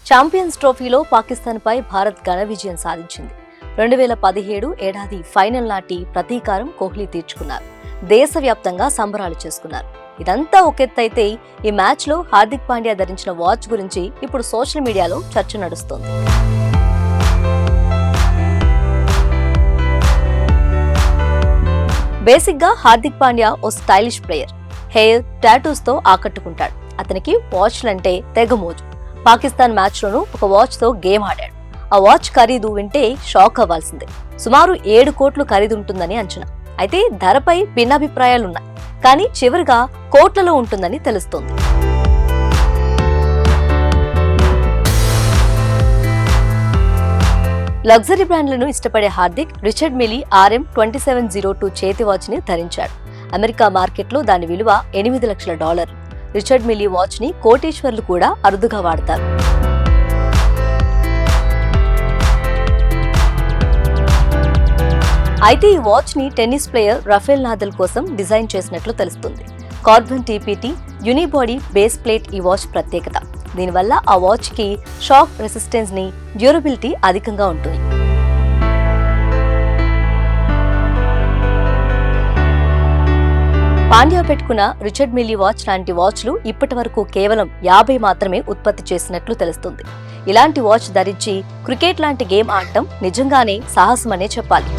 Champions ట్రోఫీలో పాకిస్తాన్పై భారత్ ఘన విజయం సాధించింది. 2017 ఏడాది ఫైనల్ నాటి ప్రతీకారం కోహ్లీ తీర్చుకున్నారు. దేశవ్యాప్తంగా సంబరాలు చేసుకున్నారు. ఇదంతా ఒకెత్తైతే ఈ మ్యాచ్లో హార్దిక్ పాండ్యా ధరించిన వాచ్ గురించి ఇప్పుడు సోషల్ మీడియాలో చర్చ నడుస్తోంది. బేసిక్గా హార్దిక్ పాండ్యా ఓ స్టైలిష్ ప్లేయర్. హెయిర్, టాటూస్ తో ఆకట్టుకుంటాడు. అతనికి వాచ్లంటే తెగ మోజు. పాకిస్తాన్ మ్యాచ్లోనూ ఒక వాచ్తో గేమ్ ఆడాడు. ఆ వాచ్ ఖరీదు వింటే షాక్ అవ్వాల్సిందే. సుమారు 7 కోట్లు ఖరీదుంటుందని అంచనా. అయితే ధరపై భిన్నాభిప్రాయాలున్నాయి. కానీ చివరిగా కోట్లలో ఉంటుందని తెలుస్తోంది. లగ్జరీ బ్రాండ్లను ఇష్టపడే హార్దిక్ రిచర్డ్ మిల్లీ RM2702 చేతి వాచ్ ని ధరించాడు. అమెరికా మార్కెట్లో దాని విలువ $8 లక్షల. రిచర్డ్ మిల్లీ వాచ్ ని కోటీశ్వర్లు కూడా అరుదుగా వాడతారు. అయితే ఈ వాచ్ ని టెన్నిస్ ప్లేయర్ రఫేల్ నాదల్ కోసం డిజైన్ చేసినట్లు తెలుస్తుంది. కార్బన్ TPT యూనిబాడీ బేస్ ప్లేట్ ఈ వాచ్ ప్రత్యేకత. దీనివల్ల ఆ వాచ్ కి షాక్ రెసిస్టెన్స్ ని, డ్యూరబిలిటీ అధికంగా ఉంటుంది. పాండ్యా పెట్టుకున్న రిచర్డ్ మిల్లీ వాచ్ లాంటి వాచ్లు ఇప్పటి వరకు కేవలం 50 మాత్రమే ఉత్పత్తి చేసినట్లు తెలుస్తుంది. ఇలాంటి వాచ్ ధరించి క్రికెట్ లాంటి గేమ్ ఆడటం నిజంగానే సాహసమనే చెప్పాలి.